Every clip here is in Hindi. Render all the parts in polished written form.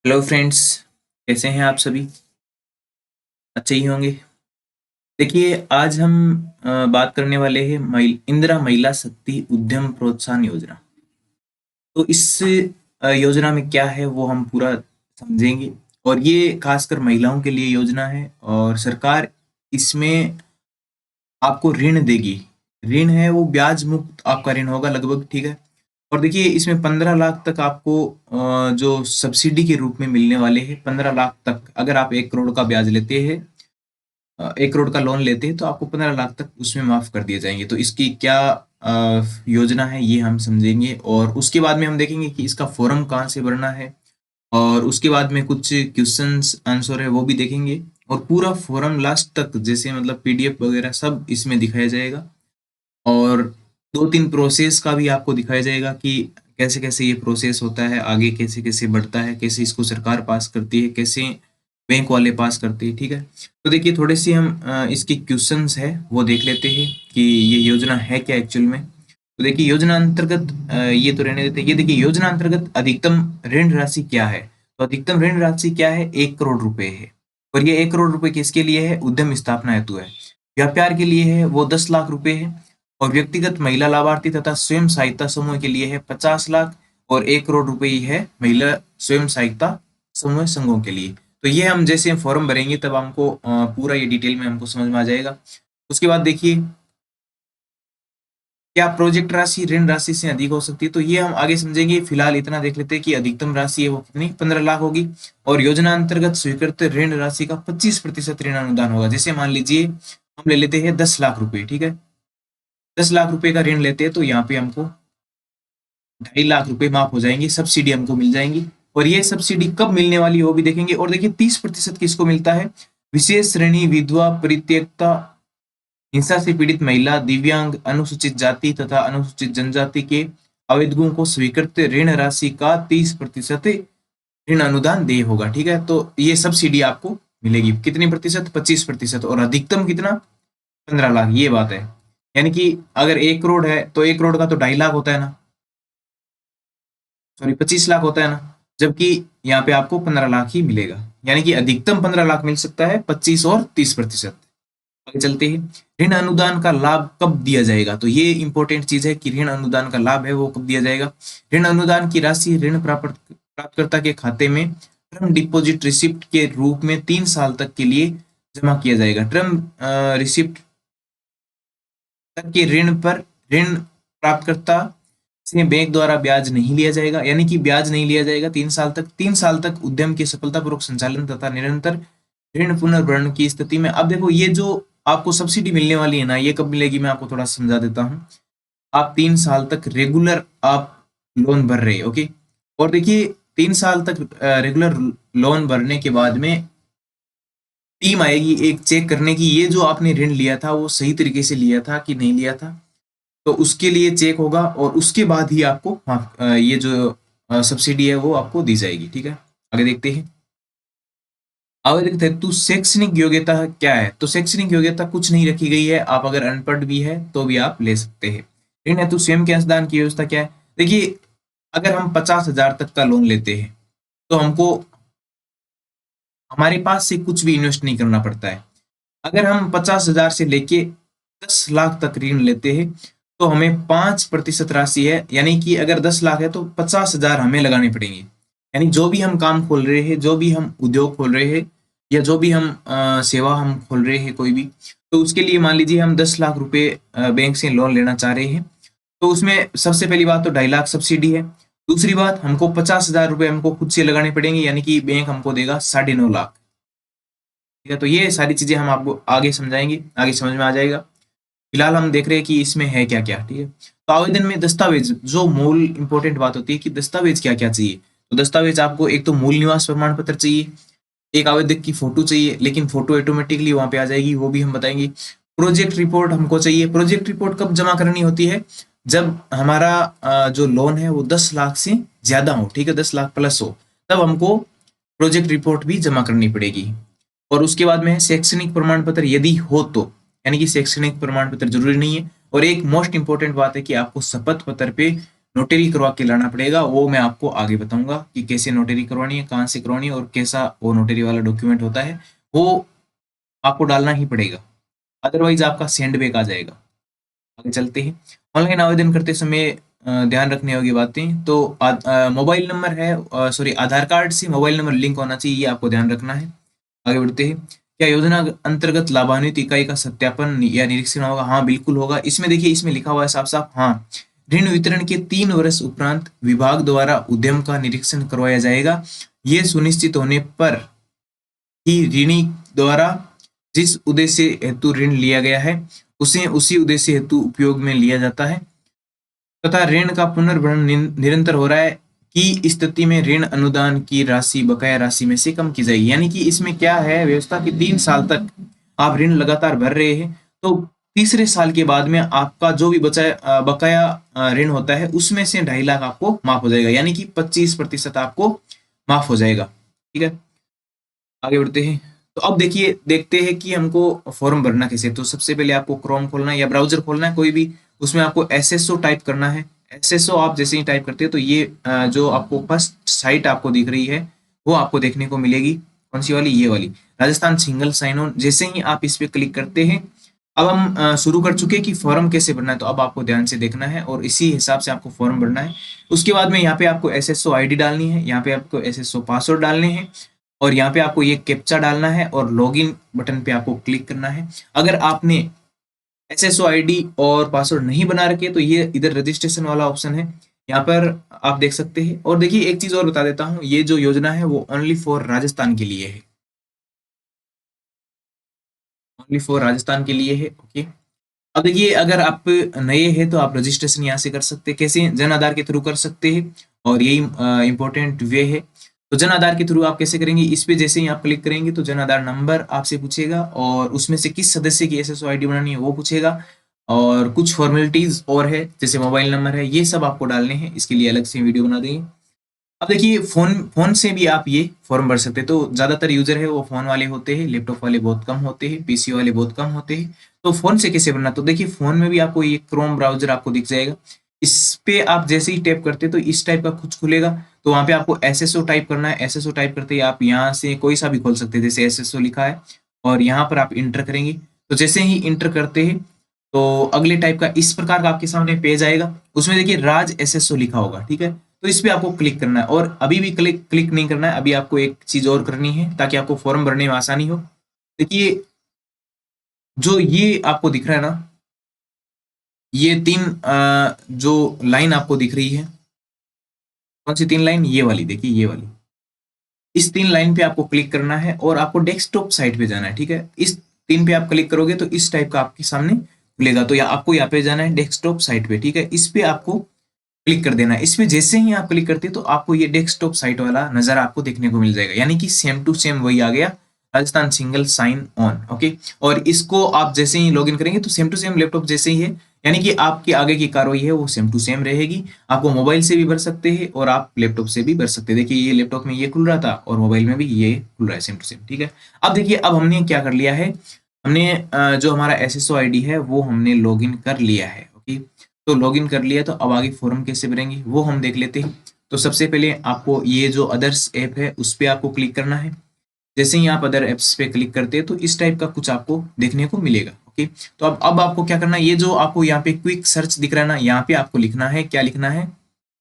Hello friends. कैसे हैं आप सभी? अच्छे ही होंगे। देखिए, आज हम बात करने वाले हैं इंदिरा महिला शक्ति उद्यम प्रोत्साहन योजना। तो इस योजना में क्या है वो हम पूरा समझेंगे। और ये खासकर महिलाओं के लिए योजना है और सरकार इसमें आपको ऋण देगी। ऋण है वो ब्याज मुक्त आपका ऋण होगा लगभग, ठीक है। और देखिए, इसमें 15 लाख तक आपको जो सब्सिडी के रूप में मिलने वाले हैं। 15 लाख तक अगर आप 1 करोड़ का ब्याज लेते हैं, 1 करोड़ का लोन लेते हैं तो आपको 15 लाख तक उसमें माफ कर दिए जाएंगे। तो इसकी क्या योजना है ये हम समझेंगे और उसके बाद में हम देखेंगे कि इसका फॉर्म कहाँ से भरना है। और उसके बाद में कुछ क्वेश्चंस आंसर है वो भी देखेंगे। और पूरा फॉर्म लास्ट तक जैसे मतलब पीडीएफ वगैरह सब इसमें दिखाया जाएगा। और 2-3 प्रोसेस का भी आपको दिखाया जाएगा कि कैसे कैसे ये प्रोसेस होता है, आगे कैसे कैसे बढ़ता है, कैसे इसको सरकार पास करती है, कैसे बैंक वाले पास करते हैं, ठीक है। तो देखिए, थोड़े से हम इसके क्वेश्चंस है वो देख लेते हैं कि ये योजना है क्या एक्चुअल में। तो देखिए, योजना अंतर्गत ये तो रहने देते हैं। ये देखिए, योजना अंतर्गत अधिकतम ऋण राशि क्या है। तो अधिकतम ऋण राशि क्या है? 1 करोड़ रुपए है। और ये 1 करोड़ रुपए किसके लिए है? उद्यम स्थापना हेतु है। व्यापार के लिए है वो 10 लाख रुपए है। और व्यक्तिगत महिला लाभार्थी तथा स्वयं सहायता समूह के लिए है 50 लाख। और 1 करोड़ रुपए ही है महिला स्वयं सहायता समूह संघों के लिए। तो ये हम जैसे फॉर्म भरेंगे तब हमको पूरा ये डिटेल में हमको समझ में आ जाएगा। उसके बाद देखिए, क्या प्रोजेक्ट राशि ऋण राशि से अधिक हो सकती है? तो ये हम आगे समझेंगे। फिलहाल इतना देख लेते हैं कि अधिकतम राशि है वो कितनी? 15 लाख होगी। और योजना अंतर्गत स्वीकृत ऋण राशि का 25% ऋण अनुदान होगा। जैसे मान लीजिए हम ले लेते हैं 10 लाख रुपए, ठीक है। 10 लाख रुपए का ऋण लेते हैं तो यहाँ पे हमको 2.5 लाख रुपए माफ हो जाएंगे, सब्सिडी हमको मिल जाएंगी। और ये सब्सिडी कब मिलने वाली है वो भी देखेंगे। और देखिए, 30% किसको मिलता है? विशेष श्रेणी, विधवा, परित्यक्ता, हिंसा से पीड़ित महिला, दिव्यांग, अनुसूचित जाति तथा अनुसूचित जनजाति के आवेदकों को स्वीकृत ऋण राशि का 30% ऋण अनुदान देय होगा, ठीक है। तो ये सब्सिडी आपको मिलेगी कितनी प्रतिशत? 25%। और अधिकतम कितना? 15 लाख, ये बात है। यानी कि अगर 1 करोड़ है तो 1 करोड़ का तो 2.5 लाख होता है ना, सॉरी 25 लाख होता है ना। जबकि यहाँ पे आपको 15 लाख ही मिलेगा। यानी कि अधिकतम 15 लाख मिल सकता है, 25 और 30%। आगे चलते हैं। ऋण अनुदान का लाभ कब दिया जाएगा? तो ये इंपॉर्टेंट चीज है कि ऋण अनुदान का लाभ है वो कब दिया जाएगा। ऋण अनुदान की राशि ऋण प्राप्तकर्ता के खाते में टर्म डिपॉजिट रिसिप्ट के रूप में 3 साल तक के लिए जमा किया जाएगा। टर्म रिसिप्ट तक के ऋण पर ऋण प्राप्तकर्ता से बैंक द्वारा ब्याज नहीं लिया जाएगा। यानी कि ब्याज नहीं लिया जाएगा 3 साल तक। 3 साल तक उद्यम के सफलतापूर्वक संचालन तथा निरंतर ऋण पुनर्भरण की स्थिति में। अब देखो, ये जो आपको सब्सिडी मिलने वाली है ना, ये कब मिलेगी मैं आपको थोड़ा समझा देता हूँ। आप 3 साल तक रेगुलर आप लोन भर रहे हैं, ओके। और देखिए, 3 साल तक रेगुलर लोन भरने के बाद में टीम आएगी एक चेक करने की ये जो आपने ऋण लिया था वो सही तरीके से लिया था कि नहीं लिया था। तो उसके लिए चेक होगा और उसके बाद ही आपको ये जो सब्सिडी है वो आपको दी जाएगी, ठीक है। आगे देखते हैं। आवेदक हेतु शैक्षणिक योग्यता क्या है? तो शैक्षणिक योग्यता कुछ नहीं रखी गई है। आप अगर अनपढ़ भी है तो भी आप ले सकते हैं। ऋण हेतु स्वयं के अंशदान की व्यवस्था क्या है? देखिए, अगर हम 50,000 तक का लोन लेते हैं तो हमको हमारे पास से कुछ भी इन्वेस्ट नहीं करना पड़ता है। अगर हम 50,000 से लेके 10 लाख तक ऋण लेते हैं तो हमें 5% राशि है। यानी कि अगर 10 लाख है तो 50,000 हमें लगाने पड़ेंगे। यानी जो भी हम काम खोल रहे हैं, जो भी हम उद्योग खोल रहे हैं, या जो भी हम सेवा हम खोल रहे हैं कोई भी, तो उसके लिए मान लीजिए हम 10 लाख रुपए बैंक से लोन लेना चाह रहे हैं। तो उसमें सबसे पहली बात तो 2.5 लाख सब्सिडी है। दूसरी बात, हमको 50,000 रुपए हमको खुद से लगाने पड़ेंगे। यानी कि बैंक हमको देगा 9.5 लाख, ठीक है। तो ये सारी चीजें हम आपको आगे समझाएंगे, आगे समझ में आ जाएगा। फिलहाल हम देख रहे हैं कि इसमें है क्या क्या, ठीक है। तो आवेदन में दस्तावेज, जो मूल इंपॉर्टेंट बात होती है कि दस्तावेज क्या क्या चाहिए। तो दस्तावेज आपको एक तो मूल निवास प्रमाण पत्र चाहिए, एक आवेदक की फोटो चाहिए, लेकिन फोटो ऑटोमेटिकली वहां पे आ जाएगी, वो भी हम बताएंगे। प्रोजेक्ट रिपोर्ट हमको चाहिए। प्रोजेक्ट रिपोर्ट कब जमा करनी होती है? जब हमारा जो लोन है वो 10 लाख से ज्यादा हो, ठीक है, 10 लाख प्लस हो, तब हमको प्रोजेक्ट रिपोर्ट भी जमा करनी पड़ेगी। और उसके बाद में है शैक्षणिक प्रमाण पत्र यदि हो तो। यानी कि शैक्षणिक प्रमाण पत्र जरूरी नहीं है। और एक मोस्ट इंपोर्टेंट बात है कि आपको शपथ पत्र पे नोटरी करवा के लाना पड़ेगा। वो मैं आपको आगे बताऊंगा कि कैसे नोटरी करवानी है, कहाँ से करवानी है और कैसा वो नोटरी वाला डॉक्यूमेंट होता है, वो आपको डालना ही पड़ेगा, अदरवाइज आपका सेंड बैक आ जाएगा। आगे चलते हैं। ऑनलाइन आवेदन करते समय ध्यान रखने योग्य बातें, तो मोबाइल नंबर है, सॉरी आधार कार्ड से मोबाइल नंबर लिंक होना चाहिए, ये आपको ध्यान रखना है। आगे बढ़ते हैं। क्या योजना अंतर्गत लाभान्वित इकाई का सत्यापन या निरीक्षण होगा? हाँ बिल्कुल होगा। इसमें देखिए, इसमें लिखा हुआ है साफ साफ, हाँ, ऋण वितरण के 3 वर्ष उपरांत विभाग द्वारा उद्यम का निरीक्षण करवाया जाएगा, ये सुनिश्चित होने पर कि ऋणी द्वारा जिस उद्देश्य हेतु ऋण लिया गया है उसे उसी उद्देश्य हेतु उपयोग में लिया जाता है तथा ऋण का पुनर्भरण निरंतर हो रहा है की स्थिति में ऋण अनुदान की राशि बकाया राशि में से कम की जाएगी। यानी कि इसमें क्या है व्यवस्था कि 3 साल तक आप ऋण लगातार भर रहे हैं, तो तीसरे साल के बाद में आपका जो भी बकाया ऋण होता है उसमें से 2.5 लाख आपको माफ हो जाएगा, यानी कि 25% आपको माफ हो जाएगा। ठीक है, आगे बढ़ते हैं। तो अब देखिए, देखते हैं कि हमको फॉर्म भरना कैसे। तो सबसे पहले आपको क्रोम खोलना है या ब्राउजर खोलना है कोई भी, उसमें आपको एसएसओ टाइप करना है। एसएसओ आप जैसे ही टाइप करते हैं तो ये जो आपको फर्स्ट साइट आपको दिख रही है वो आपको देखने को मिलेगी। कौन सी वाली? ये वाली, राजस्थान सिंगल साइन ऑन। जैसे ही आप इस पे क्लिक करते हैं, अब हम शुरू कर चुके हैं कि फॉर्म कैसे भरना है, तो अब आपको ध्यान से देखना है और इसी हिसाब से आपको फॉर्म भरना है। उसके बाद में यहाँ पे आपको एसएसओ आईडी डालनी है, यहाँ पे आपको एसएसओ पासवर्ड डालने हैं और यहाँ पे आपको ये कैप्चा डालना है और लॉगिन बटन पे आपको क्लिक करना है। अगर आपने एसएसओ आईडी और पासवर्ड नहीं बना रखे तो ये इधर रजिस्ट्रेशन वाला ऑप्शन है, यहाँ पर आप देख सकते हैं। और देखिए, एक चीज और बता देता हूँ, ये जो योजना है वो ओनली फॉर राजस्थान के लिए है, ओनली फॉर राजस्थान के लिए है। ओके, अब देखिए, अगर आप नए हैं तो आप रजिस्ट्रेशन यहाँ से कर सकते हैं। कैसे? जन आधार के थ्रू कर सकते हैं और यही इंपॉर्टेंट वे है। तो जन आधार के थ्रू आप कैसे करेंगे? इस पे जैसे ही आप क्लिक करेंगे तो जन आधार नंबर आपसे पूछेगा और उसमें से किस सदस्य की एसएसओ आईडी बनानी है वो पूछेगा और कुछ फॉर्मेलिटीज और है जैसे मोबाइल नंबर है, ये सब आपको डालने हैं। इसके लिए अलग से वीडियो बना देंगे। अब देखिए, फोन फोन से भी आप ये फॉर्म भर सकते हैं। तो ज्यादातर यूजर है वो फोन वाले होते हैं, लैपटॉप वाले बहुत कम होते हैं, पीसी वाले बहुत कम होते हैं। तो फोन से कैसे भरना? तो देखिए, फोन में भी आपको ये क्रोम ब्राउजर आपको दिख जाएगा। इस पे आप जैसे ही टैप करते हैं तो इस टाइप का कुछ खुलेगा। तो वहां पे आपको एसएसओ टाइप करना है। एसएसओ टाइप करते ही आप यहाँ से कोई सा भी खोल सकते हैं, जैसे एसएसओ लिखा है और यहाँ पर आप इंटर करेंगे। तो जैसे ही इंटर करते हैं तो अगले टाइप का इस प्रकार का आपके सामने पेज आएगा। उसमें देखिए राज एसएसओ लिखा होगा, ठीक है। तो इस पे आपको क्लिक करना है और अभी भी क्लिक क्लिक नहीं करना है। अभी आपको एक चीज और करनी है ताकि आपको फॉर्म भरने में आसानी हो। देखिए, जो ये आपको दिख रहा है ना, ये 3 जो लाइन आपको दिख रही है, कौन सी 3 लाइन? ये वाली, देखिए ये वाली। इस 3 लाइन पे आपको क्लिक करना है और आपको डेस्कटॉप साइट पे जाना है, ठीक है। इस 3 पे आप क्लिक करोगे तो इस टाइप का आपके सामने खुलेगा। तो या आपको यहाँ पे जाना है डेस्कटॉप साइट पे, ठीक है। इस पे आपको क्लिक कर देना है। इसमें जैसे ही आप क्लिक करते हैं तो आपको ये डेस्कटॉप साइट वाला नजारा आपको देखने को मिल जाएगा, यानी कि सेम टू सेम वही आ गया, Rajasthan single sign on. Okay, और इसको आप जैसे ही लॉगिन करेंगे तो सेम टू सेम लैपटॉप जैसे ही है, यानी कि आपकी आगे की कार्रवाई है वो सेम टू सेम रहेगी। आपको मोबाइल से भी भर सकते हैं और आप लैपटॉप से भी भर सकते हैं। देखिए, ये लैपटॉप में ये खुल रहा था और मोबाइल में भी ये खुल रहा है सेम टू सेम, ठीक है। अब देखिए, अब हमने क्या कर लिया है, हमने जो हमारा एसएसओ आईडी है वो हमने लॉगिन कर लिया है। ओके, तो लॉगिन कर लिया, तो अब आगे फॉर्म कैसे भरेंगे वो हम देख लेते हैं। तो सबसे पहले आपको ये जो अदर्स ऐप है उस पर आपको क्लिक करना है। जैसे ही आप अदर एप्स पे क्लिक करते हैं तो इस टाइप का कुछ आपको देखने को मिलेगा। ओके, तो अब आपको क्या करना है, ये जो आपको यहाँ पे क्विक सर्च दिख रहा है ना, यहाँ पे आपको लिखना है, क्या लिखना है?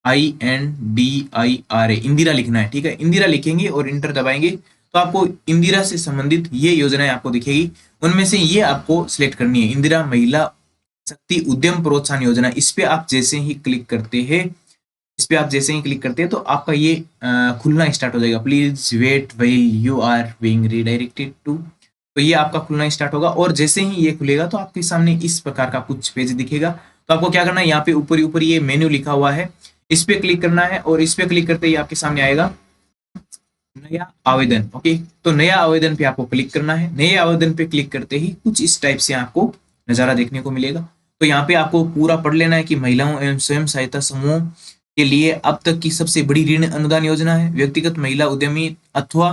INDIRA, इंदिरा लिखना है, ठीक है। इंदिरा लिखेंगे और इंटर दबाएंगे तो आपको इंदिरा से संबंधित ये योजनाएं आपको दिखेगी। उनमें से ये आपको सिलेक्ट करनी है, इंदिरा महिला शक्ति उद्यम प्रोत्साहन योजना। इस पे आप जैसे ही क्लिक करते हैं, इस पे आप जैसे ही क्लिक करते हैं तो आपका ये खुलना स्टार्ट हो जाएगा। Please wait while you are being redirected to, तो ये आपका खुलना स्टार्ट होगा और जैसे ही ये खुलेगा तो आपके सामने इस प्रकार का कुछ पेज दिखेगा। तो आपको क्या करना है, यहाँ पे ऊपर ऊपर ये मेन्यू लिखा हुआ है, इस पे क्लिक करना है और इस पे क्लिक करते ही आपके सामने आएगा नया आवेदन। ओके, तो नया आवेदन पे आपको क्लिक करना है। नए आवेदन पे क्लिक करते ही कुछ इस टाइप से आपको नजारा देखने को मिलेगा। तो यहाँ पे आपको पूरा पढ़ लेना है कि महिलाओं एवं स्वयं सहायता समूह के लिए अब तक की सबसे बड़ी ऋण अनुदान योजना है। व्यक्तिगत महिला उद्यमी अथवा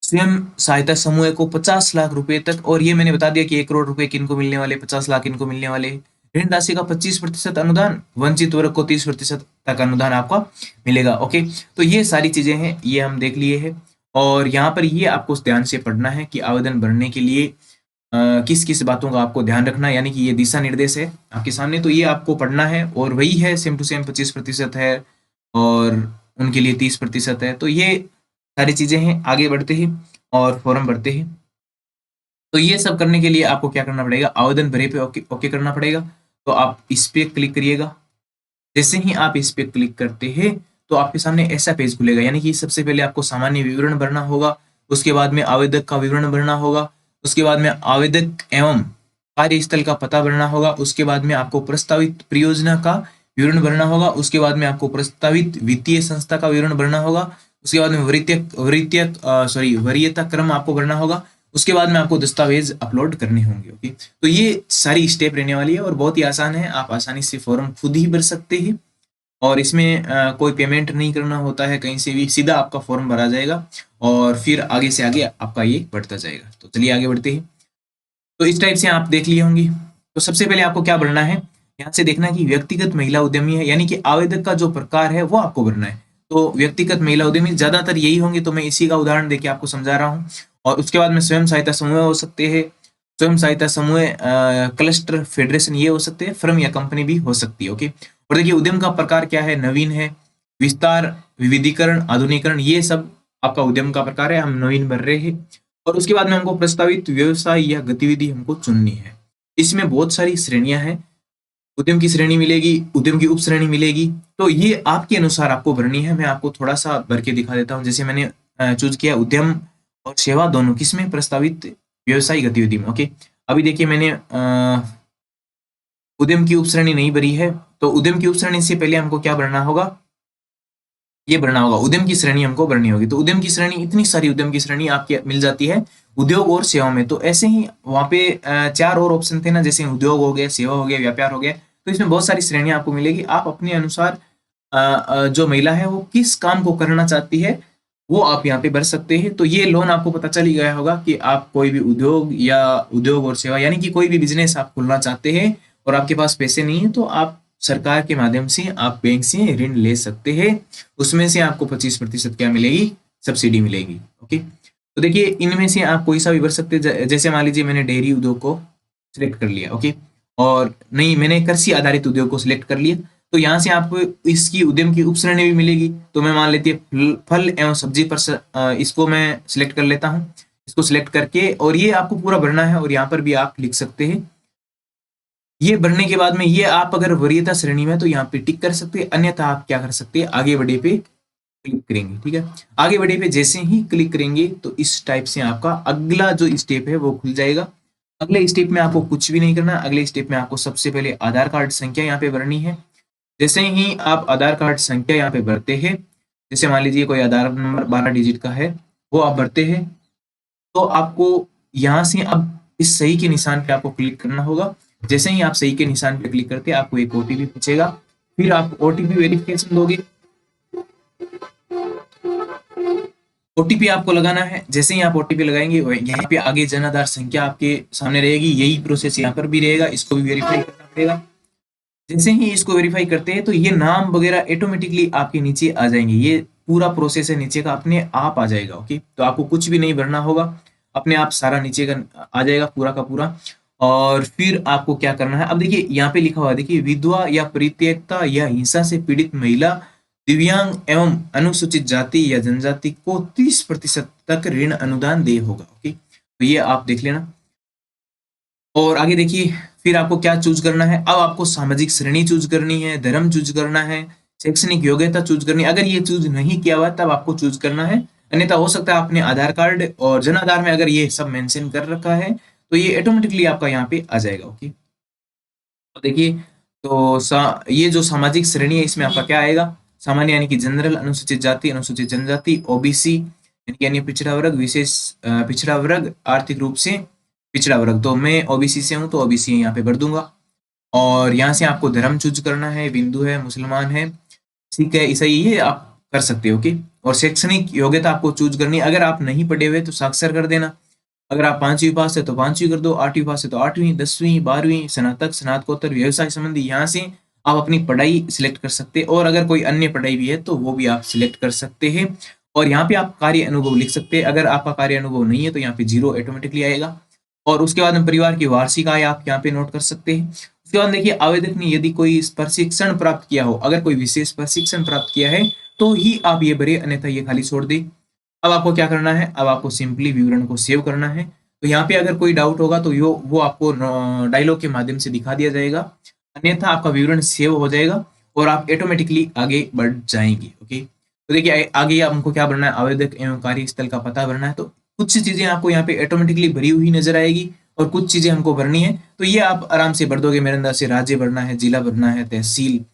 स्वयं सहायता समूह को 50 लाख रुपए तक, और ये मैंने बता दिया कि 1 करोड़ रुपए किनको मिलने वाले, 50 लाख इनको मिलने वाले। ऋण राशि का 25% अनुदान, वंचित वर्ग को 30% तक अनुदान आपका मिलेगा। ओके, तो ये सारी चीजें हैं, ये हम देख लिए हैं। और यहाँ पर ये आपको ध्यान से पढ़ना है कि आवेदन भरने के लिए किस किस बातों का आपको ध्यान रखना है, यानी कि ये दिशा निर्देश है आपके सामने, तो ये आपको पढ़ना है। और वही है, सेम टू सेम 25% है और उनके लिए 30% है। तो ये सारी चीजें हैं। आगे बढ़ते हैं और फॉर्म भरते हैं। तो ये सब करने के लिए आपको क्या करना पड़ेगा, आवेदन भरे पे ओके ओके करना पड़ेगा। तो आप इस पे क्लिक करिएगा। जैसे ही आप इस पे क्लिक करते हैं तो आपके सामने ऐसा पेज खुलेगा, यानी कि सबसे पहले आपको सामान्य विवरण भरना होगा, उसके बाद में आवेदक का विवरण भरना होगा, उसके बाद में आवेदक एवं कार्यस्थल का पता भरना होगा, उसके बाद में आपको प्रस्तावित परियोजना का विवरण भरना होगा, उसके बाद में आपको प्रस्तावित वित्तीय संस्था का विवरण भरना होगा, उसके बाद में वरीयता क्रम आपको भरना होगा, उसके बाद में आपको दस्तावेज अपलोड करने होंगे। ओके, तो ये सारी स्टेप रहने वाली है और बहुत ही आसान है, आप आसानी से फॉर्म खुद ही भर सकते हैं। और इसमें कोई पेमेंट नहीं करना होता है कहीं से भी, सीधा आपका फॉर्म भरा जाएगा और फिर आगे से आगे आपका ये बढ़ता जाएगा। तो चलिए आगे बढ़ते हैं। तो इस टाइप से आप देख लिए होंगे। तो सबसे पहले आपको क्या भरना है, यहाँ से देखना कि व्यक्तिगत महिला उद्यमी है, यानी कि आवेदक का जो प्रकार है वो आपको भरना है। तो व्यक्तिगत महिला उद्यमी ज्यादातर यही होंगे, तो मैं इसी का उदाहरण देके आपको समझा रहा हूँ। और उसके बाद में स्वयं सहायता समूह हो सकते हैं, स्वयं सहायता समूह, क्लस्टर, फेडरेशन, ये हो सकते हैं, फर्म या कंपनी भी हो सकती है। ओके, और देखिए उद्यम का प्रकार क्या है, नवीन है, विस्तार, विविधीकरण, आधुनिकरण, ये सब आपका उद्यम का प्रकार है, हम नवीन भर रहे हैं। और उसके बाद में हमको प्रस्तावित व्यवसाय या गतिविधि हमको चुननी है। इसमें बहुत सारी श्रेणियां हैं, उद्यम की श्रेणी मिलेगी, उद्यम की उप श्रेणी मिलेगी, तो ये आपके अनुसार आपको भरनी है। मैं आपको थोड़ा सा भर के दिखा देता हूँ। जैसे मैंने चूज किया उद्यम और सेवा दोनों, किसमें, प्रस्तावित व्यवसायिक गतिविधि में। ओके, अभी देखिए मैंने उद्यम की उप श्रेणी नहीं भरी है, तो उद्यम की उप श्रेणी से पहले हमको क्या भरना होगा, ये भरना होगा, उद्यम की श्रेणी हमको भरनी होगी। तो उद्यम की श्रेणी, इतनी सारी उद्यम की श्रेणी आपकी मिल जाती है उद्योग और सेवा में। तो ऐसे ही वहां पे 4 और ऑप्शन थे ना, जैसे उद्योग हो गया, सेवा हो गया, व्यापार हो गया, तो इसमें बहुत सारी श्रेणियां आपको मिलेगी। आप अपने अनुसार जो महिला है वो किस काम को करना चाहती है वो आप यहाँ पे भर सकते हैं। तो ये लोन आपको पता चल ही गया होगा कि आप कोई भी उद्योग या उद्योग और सेवा, यानी कि कोई भी बिजनेस आप खोलना चाहते हैं और आपके पास पैसे नहीं है, तो आप सरकार के माध्यम से आप बैंक से ऋण ले सकते हैं। उसमें से आपको 25% क्या मिलेगी, सब्सिडी मिलेगी। ओके, तो देखिए इनमें से आप कोई सा भी भर सकते हैं। जैसे मान लीजिए मैंने डेयरी उद्योग को सिलेक्ट कर लिया। ओके, और नहीं, मैंने कृषि आधारित उद्योग को सिलेक्ट कर लिया, तो यहाँ से आपको इसकी उद्यम की उप श्रेणी भी मिलेगी। तो मैं मान लेती है फल एवं सब्जी पर इसको मैं सिलेक्ट कर लेता हूँ। इसको सिलेक्ट करके, और ये आपको पूरा भरना है और यहाँ पर भी आप लिख सकते हैं। ये भरने के बाद में ये आप अगर वरीयता श्रेणी में, तो यहाँ पे टिक कर सकते हैं, अन्यथा आप क्या कर सकते हैं, आगे बढ़े पे क्लिक करेंगे। ठीक है, आगे बढ़े पे जैसे ही क्लिक करेंगे तो इस टाइप से आपका अगला जो स्टेप है वो खुल जाएगा। अगले स्टेप में आपको कुछ भी नहीं करना। अगले स्टेप में आपको सबसे पहले आधार कार्ड संख्या यहाँ पे भरनी है। जैसे ही आप आधार कार्ड संख्या यहाँ पे भरते हैं, जैसे मान लीजिए कोई आधार नंबर 12 डिजिट का है, वो आप भरते हैं, तो आपको यहाँ से अब इस सही के निशान पे आपको क्लिक करना होगा। जैसे ही आप सही के निशान पे क्लिक करते हैं, आपको एक ओटीपी पूछेगा, फिर आप ओटीपी वेरिफिकेशन दोगे। ओटीपी आपको लगाना है। जैसे ही आप ओटीपी लगाएंगे, यहाँ पे आगे जन आधार संख्या आपके सामने रहेगी, यही प्रोसेस यहाँ पर भी रहेगा, इसको भी वेरीफाई करना पड़ेगा। जैसे ही इसको वेरीफाई करते हैं तो ये नाम वगैरह ऑटोमेटिकली आपके नीचे आ जाएंगे। ये पूरा प्रोसेस है नीचे का, अपने आप आ जाएगा। ओके, तो आपको कुछ भी नहीं भरना होगा, अपने आप सारा नीचे का आ जाएगा पूरा का पूरा। और फिर आपको क्या करना है, अब देखिए यहाँ पे लिखा हुआ है, देखिए विधवा या परित्यक्ता या हिंसा से पीड़ित महिला, दिव्यांग एवं अनुसूचित जाति या जनजाति को 30% तक ऋण अनुदान दे होगा। ओके, तो ये आप देख लेना। और आगे देखिए फिर आपको क्या चूज करना है, अब आपको सामाजिक श्रेणी चूज करनी है, धर्म चूज करना है, शैक्षणिक योग्यता चूज करनी है। अगर ये चूज नहीं किया हुआ तब आपको चूज करना है, अन्यथा हो सकता है आपने आधार कार्ड और जन आधार में अगर ये सब मेंशन कर रखा है तो ये ऑटोमेटिकली आपका यहाँ पे आ जाएगा। ओके, तो देखिए, तो ये जो सामाजिक श्रेणी है इसमें आपका क्या आएगा, सामान्य यानी कि जनरल, अनुसूचित जाति, अनुसूचित जनजाति, ओबीसी यानी कि अन्य पिछड़ा वर्ग, विशेष पिछड़ा वर्ग, आर्थिक रूप से पिछड़ा वर्ग। तो मैं ओबीसी से हूँ तो ओबीसी यहाँ पे भर दूंगा। और यहाँ से आपको धर्म चूज करना है, हिंदू है, मुसलमान है, सिख है, ईसाई, ये आप कर सकते हो। ओके, और शैक्षणिक योग्यता आपको चूज करनी है। अगर आप नहीं पढ़े हुए तो साक्षर कर देना, अगर आप 5वीं पास है तो 5वीं कर दो, 8वीं पास है तो 8वीं, 10वीं, 12वीं, स्नातक, स्नातकोत्तर, व्यवसाय संबंधी, यहाँ से आप अपनी पढ़ाई सिलेक्ट कर सकते हैं, और अगर कोई अन्य पढ़ाई भी है तो वो भी आप सिलेक्ट कर सकते हैं। और यहाँ पे आप कार्य अनुभव लिख सकते हैं। अगर आपका कार्य अनुभव नहीं है तो यहाँ पे 0 ऑटोमेटिकली आएगा। और उसके बाद में परिवार की वार्षिक आय आप यहाँ पे नोट कर सकते हैं। उसके बाद देखिए, आवेदक ने यदि कोई प्रशिक्षण प्राप्त किया हो, अगर कोई विशेष प्रशिक्षण प्राप्त किया है तो ही आप ये भरे, अन्यथा ये खाली छोड़ दें। अब आपको क्या करना है, अब आपको सिंपली विवरण को सेव करना है। तो यहाँ पे अगर कोई डाउट होगा तो वो आपको डायलॉग के माध्यम से दिखा दिया जाएगा, अन्यथा आपका विवरण सेव हो जाएगा और आप ऑटोमेटिकली आगे बढ़ जाएंगे। ओके, तो देखिए आगे हमको क्या भरना है, आवेदक एवं कार्यस्थल का पता भरना है। तो कुछ चीजें आपको यहाँ पे ऑटोमेटिकली भरी हुई नजर आएगी और कुछ चीजें हमको भरनी है, तो ये आप आराम से भर दोगे मेरे अंदर से। राज्य भरना है, जिला भरना है, तहसील,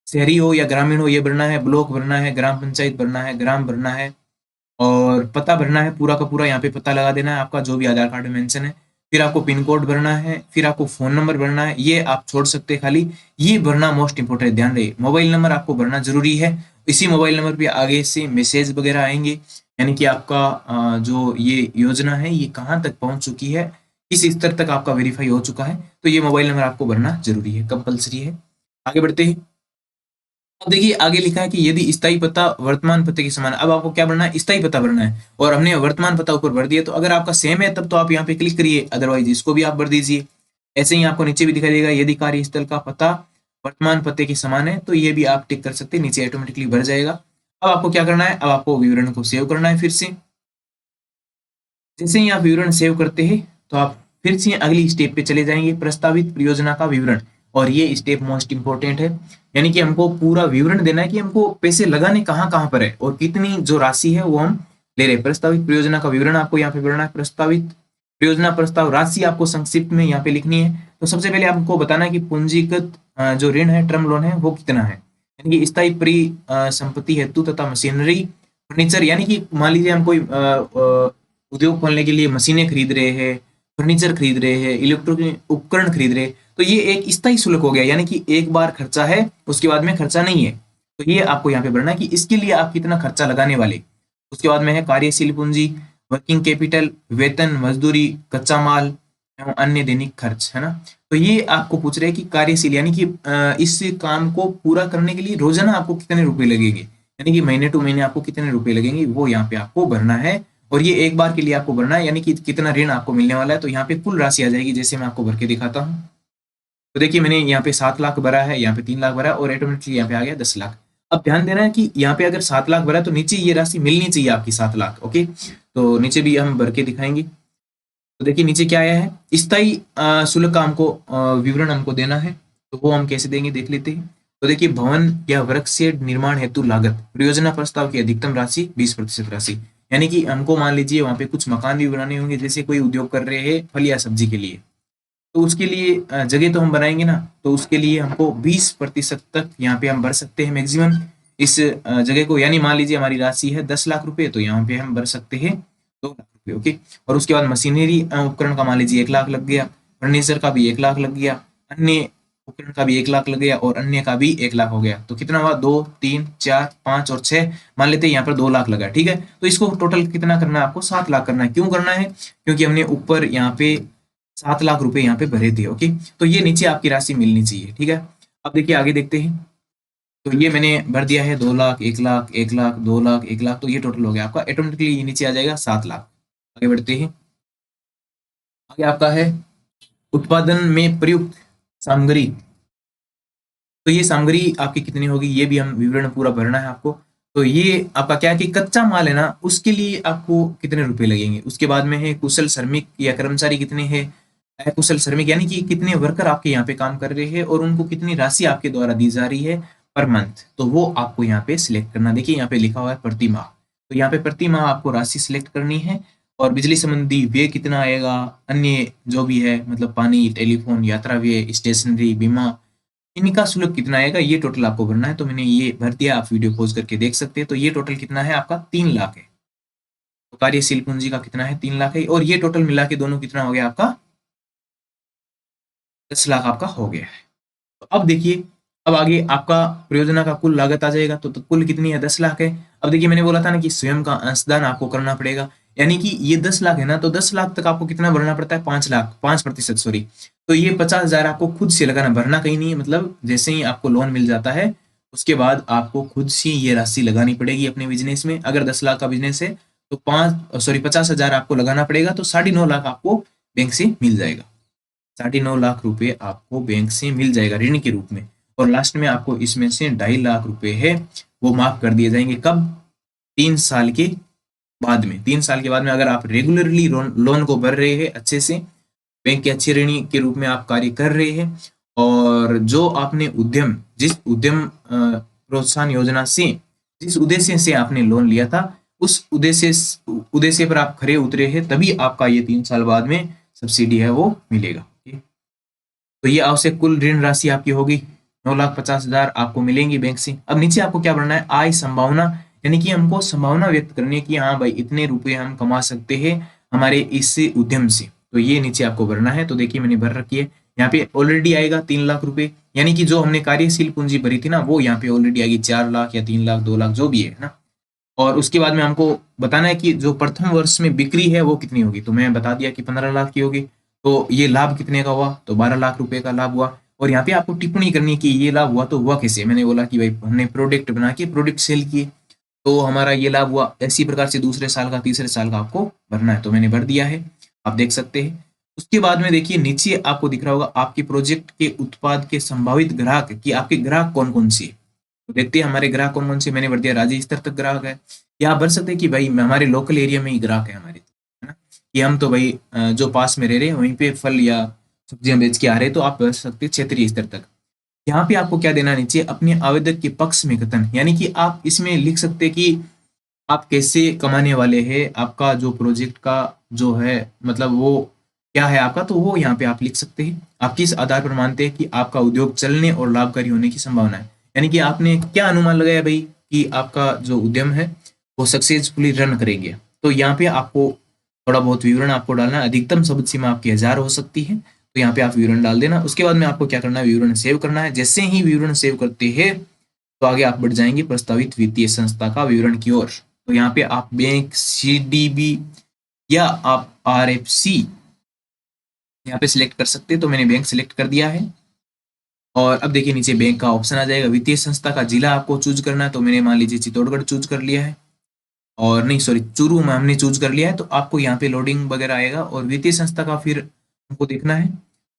शहरी हो या ग्रामीण हो ये भरना है, ब्लॉक भरना है, ग्राम पंचायत भरना है, ग्राम भरना है, और पता भरना है पूरा का पूरा। यहाँ पे पता लगा देना है आपका जो भी आधार कार्ड में मेंशन है। फिर आपको पिन कोड भरना है, फिर आपको फोन नंबर भरना है, ये आप छोड़ सकते हैं खाली, ये भरना मोस्ट इंपोर्टेंट, ध्यान रहे। मोबाइल नंबर आपको भरना जरूरी है। इसी मोबाइल नंबर पे आगे से मैसेज वगैरह आएंगे, यानी कि आपका जो ये योजना है ये कहाँ तक पहुंच चुकी है, किस स्तर तक आपका वेरीफाई हो चुका है, तो ये मोबाइल नंबर आपको भरना जरूरी है, कंपलसरी है। आगे बढ़ते हैं। अब देखिए आगे लिखा है कि यदि स्थायी पता वर्तमान पते के समान है। अब आपको क्या भरना है, स्थायी पता भरना है, और हमने वर्तमान पता ऊपर भर दिया। तो अगर आपका सेम है तब तो आप यहाँ पे क्लिक करिए, अदरवाइज इसको भी आप भर दीजिए। ऐसे ही आपको नीचे भी दिखाई देगा, यदि कार्यस्थल का पता वर्तमान पते के समान है तो ये भी आप टिक कर सकते हैं, नीचे ऑटोमेटिकली भर जाएगा। अब आपको क्या करना है, अब आपको विवरण को सेव करना है फिर से। जैसे ही आप विवरण सेव करते हैं तो आप फिर से अगली स्टेप पे चले जाएंगे, प्रस्तावित परियोजना का विवरण। और ये स्टेप मोस्ट इंपोर्टेंट है, यानी कि हमको पूरा विवरण देना है कि हमको पैसे लगाने कहाँ कहाँ पर है और कितनी जो राशि है वो हम ले रहे हैं। प्रस्तावित परियोजना का विवरण आपको यहाँ पे भरना है। प्रस्तावित परियोजना प्रस्ताव राशि आपको संक्षिप्त में यहाँ पे लिखनी है। तो सबसे पहले आपको बताना है कि पूंजीगत जो ऋण है, टर्म लोन है, वो कितना है, यानी कि स्थायी संपत्ति हेतु तथा मशीनरी फर्नीचर, यानी कि मान लीजिए हम कोई उद्योग खोलने के लिए मशीनें खरीद रहे हैं, फर्नीचर खरीद रहे हैं, इलेक्ट्रॉनिक उपकरण खरीद रहे हैं, तो ये एक स्थायी शुल्क हो गया, यानी कि एक बार खर्चा है उसके बाद में खर्चा नहीं है। तो ये आपको यहाँ पे भरना है कि इसके लिए आप कितना खर्चा लगाने वाले। उसके बाद में है कार्यशील पूंजी, वर्किंग कैपिटल, वेतन, मजदूरी, कच्चा माल एवं अन्य दैनिक खर्च, है ना। तो ये आपको पूछ रहे हैं कि कार्यशील, यानी कि इस काम को पूरा करने के लिए रोजाना आपको कितने रुपए लगेंगे, यानी कि महीने टू महीने आपको कितने रुपए लगेंगे, वो यहाँ पे आपको भरना है। और ये एक बार के लिए आपको भरना है, यानी कि कितना ऋण आपको मिलने वाला है। तो यहाँ पे कुल राशि आ जाएगी, जैसे मैं आपको भर के दिखाता हूँ। तो देखिए मैंने यहाँ पे 7 लाख भरा है, यहाँ पे 3 लाख भरा है, और ऑटोमेटिकली यहाँ पे आ गया 10 लाख। अब ध्यान देना है कि यहाँ पे अगर 7 लाख भरा है तो नीचे ये राशि मिलनी चाहिए आपकी 7 लाख। ओके, तो नीचे भी हम भर के दिखाएंगे। तो देखिए नीचे क्या आया है, स्थायी शुल्क का हमको विवरण हमको देना है। तो वो हम कैसे देंगे देख लेते हैं। तो देखिए भवन या वर्क शेड निर्माण हेतु लागत, परियोजना प्रस्ताव की अधिकतम राशि 20% राशि, यानी कि हमको मान लीजिए वहां पे कुछ मकान भी बनाने होंगे, जैसे कोई उद्योग कर रहे हैं फल या सब्जी के लिए, तो उसके लिए जगह तो हम बनाएंगे ना, तो उसके लिए हमको 20% तक यहाँ पे हम भर सकते हैं मैक्सिमम इस जगह को। यानी मान लीजिए हमारी राशि है 10 लाख रुपए, तो यहाँ पे हम भर सकते हैं 2 लाख रुपए। ओके, और उसके बाद मशीनरी उपकरण का मान लीजिए 1 लाख लग गया, फर्नीचर का भी 1 लाख लग गया, अन्य उपकरण का भी 1 लाख लग गया, और अन्य का भी 1 लाख हो गया। तो कितना हुआ, 2, 3, 4, 5 और 6, मान लेते हैं यहाँ पर 2 लाख लगा। ठीक है, तो इसको टोटल कितना करना है आपको, 7 लाख करना है। क्यों करना है, क्योंकि हमने ऊपर यहाँ पे 7 लाख रुपए यहाँ पे भरे थे। ओके, तो ये नीचे आपकी राशि मिलनी चाहिए। ठीक है, अब देखिए आगे देखते हैं। तो ये मैंने भर दिया है 2 लाख, 1 लाख, 1 लाख, 2 लाख, 1 लाख, तो ये टोटल हो गया आपका, ऑटोमेटिकली ये नीचे आ जाएगा 7 लाख। आगे बढ़ते हैं। आगे आपका है उत्पादन में प्रयुक्त सामग्री। तो ये सामग्री आपकी कितनी होगी, ये भी हम विवरण पूरा भरना है आपको। तो ये आपका क्या है कि कच्चा माल है ना, उसके लिए आपको कितने रुपए लगेंगे। उसके बाद में है कुशल श्रमिक या कर्मचारी कितने हैं, अकुशल श्रमिक, यानी कि कितने वर्कर आपके यहाँ पे काम कर रहे हैं और उनको कितनी राशि आपके द्वारा दी जा रही है पर मंथ, तो वो आपको यहाँ पे सिलेक्ट करना। देखिए यहाँ पे लिखा हुआ है प्रति माह, तो यहाँ पे प्रति माह आपको राशि सिलेक्ट करनी है। और बिजली संबंधी व्यय कितना आएगा, अन्य जो भी है, मतलब पानी, टेलीफोन, यात्रा व्यय, स्टेशनरी, बीमा, इनका शुल्क कितना आएगा, ये टोटल आपको भरना है। तो मैंने ये भर दिया, आप वीडियो पॉज करके देख सकते हैं। तो ये टोटल कितना है आपका, 3 लाख है। तो कार्यशील पूंजी का कितना है, 3 लाख है, और ये टोटल मिला के दोनों कितना हो गया आपका, 10 लाख आपका हो गया है। तो अब देखिए, अब आगे आपका परियोजना का कुल लागत आ जाएगा। तो कुल कितनी है, 10 लाख है। अब देखिए मैंने बोला था ना कि स्वयं का अंशदान आपको करना पड़ेगा, यानी कि ये 10 लाख है ना, तो 10 लाख तक आपको कितना भरना पड़ता है, 5 लाख, 5% सॉरी। तो ये 50,000 आपको खुद से लगाना, भरना कहीं नहीं है, मतलब जैसे ही आपको लोन मिल जाता है उसके बाद आपको खुद से ये राशि लगानी पड़ेगी अपने बिजनेस में। अगर 10 लाख का बिजनेस है तो 50,000 आपको लगाना पड़ेगा, तो 9.5 लाख आपको बैंक से मिल जाएगा। 9.5 लाख रुपए आपको बैंक से मिल जाएगा ऋण के रूप में। और लास्ट में आपको इसमें से 2.5 लाख रुपए है वो माफ कर दिए जाएंगे, कब, 3 साल के बाद में। 3 साल के बाद में अगर आप रेगुलरली लोन को भर रहे हैं अच्छे से, बैंक के अच्छे ऋणी के रूप में आप कार्य कर रहे हैं, और जो आपने उद्यम, जिस उद्यम प्रोत्साहन योजना से, जिस उद्देश्य से आपने लोन लिया था, उस उद्देश्य पर आप खरे उतरे हैं, तभी आपका ये 3 साल बाद में सब्सिडी है वो मिलेगा। तो ये आवश्यक कुल ऋण राशि आपकी होगी 9,50,000 आपको मिलेंगी बैंक से। अब नीचे आपको क्या भरना है, आय संभावना, यानी कि हमको संभावना व्यक्त करनी है कि हाँ भाई इतने रुपए हम कमा सकते हैं हमारे इस उद्यम से, तो ये नीचे आपको भरना है। तो देखिए मैंने भर रखी है, यहाँ पे ऑलरेडी आएगा 3 लाख रुपए, यानी कि जो हमने कार्यशील पूंजी भरी थी ना वो यहाँ पे ऑलरेडी आएगी 4 लाख या 3 लाख 2 लाख जो भी है ना। और उसके बाद में हमको बताना है कि जो प्रथम वर्ष में बिक्री है वो कितनी होगी, तो मैं बता दिया कि 15 लाख की होगी। तो ये लाभ कितने का हुआ, तो 12 लाख रुपए का लाभ हुआ। और यहाँ पे आपको टिप्पणी करनी है कि ये लाभ हुआ तो हुआ कैसे। मैंने बोला कि भाई हमने प्रोडक्ट बना के प्रोडक्ट सेल किए तो हमारा ये लाभ हुआ। इसी प्रकार से दूसरे साल का, तीसरे साल का आपको भरना है, तो मैंने भर दिया है, आप देख सकते हैं। उसके बाद में देखिए नीचे आपको दिख रहा होगा आपके प्रोजेक्ट के उत्पाद के संभावित ग्राहक, कि आपके ग्राहक कौन कौन से, तो देखते हैं हमारे ग्राहक कौन कौन से। मैंने भर दिया राज्य स्तर तक ग्राहक है, या आप भर सकते हैं कि भाई हमारे लोकल एरिया में ही ग्राहक है हमारे, है ना, कि हम तो भाई जो पास में रह रहे हैं वहीं पे फल या सब्जियां बेच के आ रहे हैं, तो आप भर सकते हैं क्षेत्रीय स्तर तक। यहाँ पे आपको क्या देना नीचे, अपने आवेदक के पक्ष में कथन, यानी कि आप इसमें लिख सकते हैं कि आप कैसे कमाने वाले हैं, आपका जो प्रोजेक्ट का जो है मतलब वो क्या है आपका, तो वो यहाँ पे आप लिख सकते हैं। आप किस आधार पर मानते हैं कि आपका उद्योग चलने और लाभकारी होने की संभावना है, यानी कि आपने क्या अनुमान लगाया भाई कि आपका जो उद्यम है वो सक्सेसफुली रन करेंगे। तो यहाँ पे आपको थोड़ा बहुत विवरण आपको डालना है। अधिकतम शब्द सीमा आपकी 1000 हो सकती है, तो यहाँ पे आप विवरण डाल देना। उसके बाद में आपको क्या करना है, विवरण सेव करना है। जैसे ही विवरण सेव करते हैं तो आगे आप बढ़ जाएंगे प्रस्तावित वित्तीय संस्था का विवरण की ओर। तो यहाँ पे आप बैंक, सीडीबी या आप आरएफसी यहाँ पे सिलेक्ट कर सकते हैं, तो मैंने बैंक सिलेक्ट कर दिया है। और अब देखिए नीचे बैंक का ऑप्शन आ जाएगा। वित्तीय संस्था का जिला आपको चूज करना है, तो मैंने मान लीजिए चित्तौड़गढ़ चूज कर लिया है, और नहीं सॉरी चूरू में हमने चूज कर लिया है। तो आपको यहाँ पे लोडिंग वगैरह आएगा और वित्तीय संस्था का फिर हमको देखना है।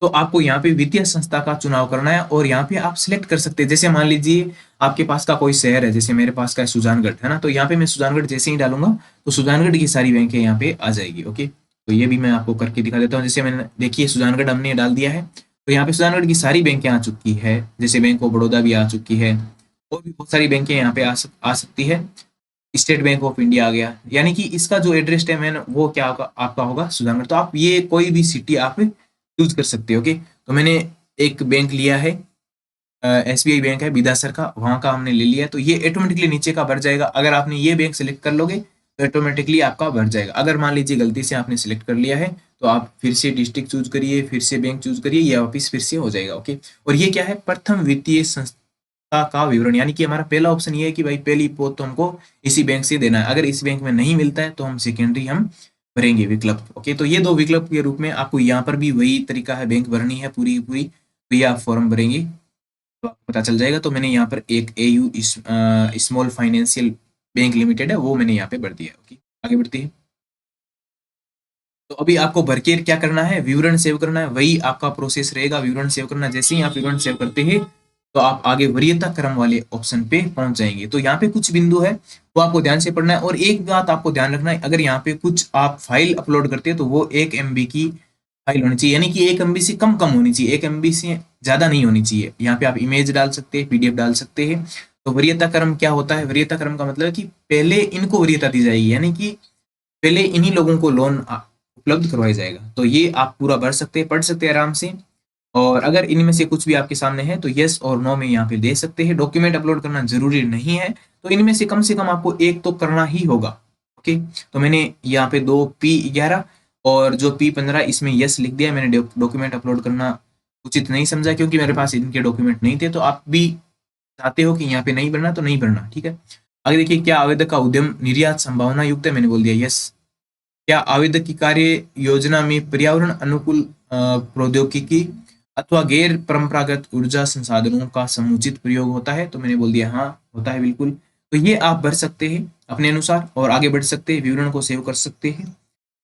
तो आपको यहाँ पे वित्तीय संस्था का चुनाव करना है, और यहाँ पे आप सिलेक्ट कर सकते हैं। जैसे मान लीजिए आपके पास का कोई शहर है, जैसे मेरे पास का है सुजानगढ़, है ना, तो यहाँ पे मैं सुजानगढ़ जैसे ही डालूंगा तो सुजानगढ़ की सारी बैंकें यहाँ पे आ जाएगी। ओके, तो ये भी मैं आपको करके दिखा देता हूँ। जैसे मैंने देखिए सुजानगढ़ हमने डाल दिया है, तो यहाँ पे सुजानगढ़ की सारी बैंकें आ चुकी है, जैसे बैंक ऑफ बड़ौदा भी आ चुकी है, और भी बहुत सारी बैंकें यहाँ पे आ सकती है। स्टेट बैंक ऑफ इंडिया आ गया, यानी कि इसका जो एड्रेस है मैंने वो क्या होगा, आपका होगा सुजानगढ़। तो आप ये कोई भी सिटी आप चूज कर सकते हो। ओके, तो मैंने एक बैंक लिया है, एसबीआई बैंक है बिदासर का, वहां का हमने ले लिया, तो ये ऑटोमेटिकली नीचे का भर जाएगा। अगर आपने ये बैंक सेलेक्ट कर लोगे तो ऑटोमेटिकली आपका भर जाएगा। अगर मान लीजिए गलती से आपने सिलेक्ट कर लिया है तो आप फिर से डिस्ट्रिक्ट चूज करिए, फिर से बैंक चूज करिए, ये वापिस फिर से हो जाएगा। ओके, और ये क्या है, प्रथम वित्तीय संस्था का विवरण, यानी कि हमारा पहला ऑप्शन ये है कि भाई पहली पोत तो हमको इसी बैंक से देना है। अगर इस बैंक में नहीं मिलता है तो हम सेकेंडरी हम भरेंगे विकल्प। ओके, तो ये दो विकल्प के रूप में आपको यहाँ पर भी वही तरीका है, बैंक भरनी है पूरी की पूरी, तो ये आप फॉर्म भरेंगे तो आपको पता चल जाएगा। तो मैंने यहाँ पर एक AU small financial bank limited है वो मैंने यहाँ पे भर दिया। ओके, आगे बढ़ते हैं। तो अभी आपको भर के क्या करना है, विवरण सेव करना है, वही आपका प्रोसेस रहेगा, विवरण सेव करना। जैसे ही आप विवरण सेव करते हैं तो आप आगे वरीयता क्रम वाले ऑप्शन पे पहुंच जाएंगे। तो यहाँ पे कुछ बिंदु है वो आपको ध्यान से पढ़ना है, और एक बात आपको ध्यान रखना है, अगर यहाँ पे कुछ आप फाइल अपलोड करते हैं तो वो 1 MB की फाइल होनी चाहिए, यानी कि 1 MB से कम होनी चाहिए, 1 MB से ज्यादा नहीं होनी चाहिए। यहाँ पे आप इमेज डाल सकते हैं, पीडीएफ डाल सकते हैं। तो वरीयता क्रम क्या होता है, वरीयता क्रम का मतलब है कि पहले इनको वरीयता दी जाएगी, यानी कि पहले इन्हीं लोगों को लोन उपलब्ध करवाया जाएगा। तो ये आप पूरा भर सकते हैं, पढ़ सकते हैं आराम से। और अगर इनमें से कुछ भी आपके सामने है तो यस और नो में यहाँ पे दे सकते हैं। डॉक्यूमेंट अपलोड करना जरूरी नहीं है, तो इनमें से कम आपको एक तो करना ही होगा। ओके, तो मैंने यहाँ पे 2P11 और जो P15 इसमें यस लिख दिया। मैंने डॉक्यूमेंट अपलोड करना उचित नहीं समझा क्योंकि मेरे पास इनके डॉक्यूमेंट नहीं थे। तो आप भी चाहते हो कि यहाँ पे नहीं भरना तो नहीं भरना, ठीक है। आगे देखिए, क्या आवेदक का उद्यम निर्यात संभावना युक्त है, मैंने बोल दिया यस। क्या आवेदक की कार्य योजना में पर्यावरण अनुकूल प्रौद्योगिकी अथवा गैर परंपरागत ऊर्जा संसाधनों का समुचित प्रयोग होता है? तो मैंने बोल दिया हाँ, होता है बिल्कुल। तो ये आप भर सकते हैं अपने अनुसार और आगे बढ़ सकते हैं, विवरण को सेव कर सकते हैं।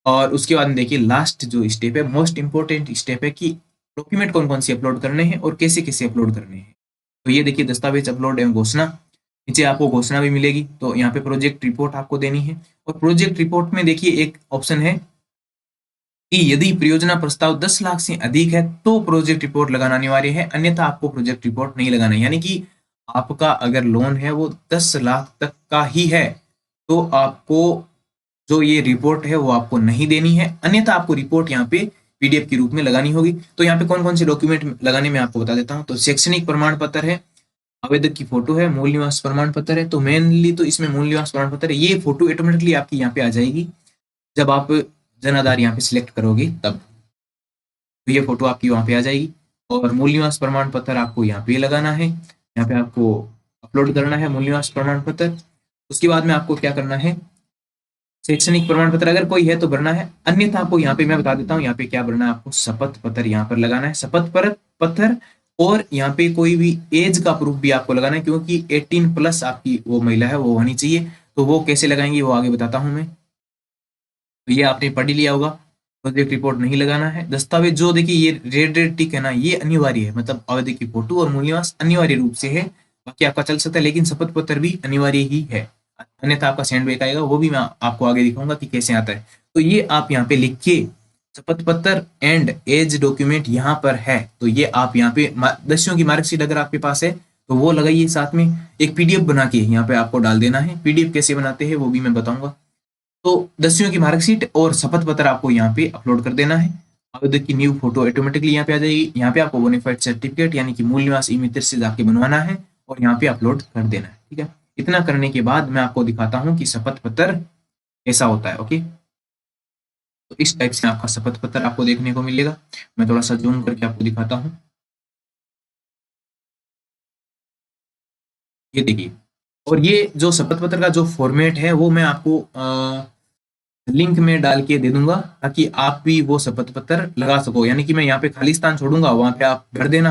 और उसके बाद में देखिए लास्ट जो स्टेप है, मोस्ट इंपॉर्टेंट स्टेप है कि डॉक्यूमेंट कौन कौन से अपलोड करने हैं और कैसे कैसे अपलोड करने हैं। तो ये देखिए दस्तावेज अपलोड एवं घोषणा, नीचे आपको घोषणा भी मिलेगी। तो यहाँ पे प्रोजेक्ट रिपोर्ट आपको देनी है और प्रोजेक्ट रिपोर्ट में देखिए एक ऑप्शन है कि यदि परियोजना प्रस्ताव 10 लाख से अधिक है तो प्रोजेक्ट रिपोर्ट लगाना अनिवार्य है, अन्यथा आपको प्रोजेक्ट रिपोर्ट नहीं लगाना है। यानी कि आपका अगर लोन है वो 10 लाख तक का ही है तो आपको जो ये रिपोर्ट है वो आपको नहीं देनी है, अन्यथा आपको रिपोर्ट यहाँ पे पीडीएफ के रूप में लगानी होगी। तो यहाँ पे कौन कौन से डॉक्यूमेंट लगाने में आपको बता देता हूँ। तो शैक्षणिक प्रमाण पत्र है, आवेदक की फोटो है, मूल निवास प्रमाण पत्र है। तो मेनली तो इसमें मूल निवास प्रमाण पत्र है, ये फोटो ऑटोमेटिकली आपकी यहाँ पे आ जाएगी जब आप जन आधार यहाँ पे सिलेक्ट करोगे तब। तो ये फोटो आपकी वहाँ पे आ जाएगी और मूल निवास प्रमाण पत्र आपको यहाँ पे लगाना है, यहाँ पे आपको अपलोड करना है मूल निवास प्रमाण पत्र। उसके बाद में आपको क्या करना है, शैक्षणिक प्रमाण पत्र अगर कोई है तो भरना है, अन्यथा आपको यहाँ पे मैं बता देता हूँ यहाँ पे क्या भरना है। आपको शपथ पत्र यहाँ पर लगाना है, शपथ पत्र। और यहाँ पे कोई भी एज का प्रूफ भी आपको लगाना है, क्योंकि 18 प्लस आपकी वो महिला है वो होनी चाहिए। तो वो कैसे लगाएंगे वो आगे बताता हूँ मैं। तो ये आपने पढ़ ही लिया होगा। प्रोजेक्ट रिपोर्ट नहीं लगाना है। दस्तावेज जो देखिए ये रेड टिक है ना, ये अनिवार्य है, मतलब आवेदक की फोटो और मूल निवास अनिवार्य रूप से है। बाकी आपका चल सकता है लेकिन शपथ पत्र भी अनिवार्य ही है, अन्यथा आपका सेंड बैक आएगा, वो भी मैं आपको आगे दिखाऊंगा कि कैसे आता है। तो ये आप यहाँ पे लिखिए शपथ पत्र एंड एज डॉक्यूमेंट यहाँ पर है। तो ये आप यहाँ पे 10वीं की मार्कशीट अगर आपके पास है तो वो लगाइए, साथ में एक पीडीएफ बना के यहाँ पे आपको डाल देना है। पीडीएफ कैसे बनाते हैं वो भी मैं बताऊंगा। तो 10वीं की मार्कशीट और शपथ पत्र आपको यहाँ पे अपलोड कर देना है। आवेदक की न्यू फोटो ऑटोमेटिकली यहाँ पे आ जाएगी। यहाँ पे आपको बोनाफाइड सर्टिफिकेट यानी कि मूल निवास ई मित्र से जाके बनवाना है और यहाँ पे अपलोड कर देना है। ठीक है, इतना करने के बाद मैं आपको दिखाता हूँ कि शपथ पत्र कैसा होता है। ओके, तो इस टाइप से आपका शपथ पत्र आपको देखने को मिलेगा। मैं थोड़ा सा जूम करके आपको दिखाता हूँ। ये देखिए, और ये जो शपथ पत्र का जो फॉर्मेट है वो मैं आपको लिंक में डाल के दे दूंगा ताकि आप भी वो शपथ पत्र लगा सको। यानी कि मैं यहाँ पे खाली स्थान छोड़ूंगा, वहां पे आप भर देना,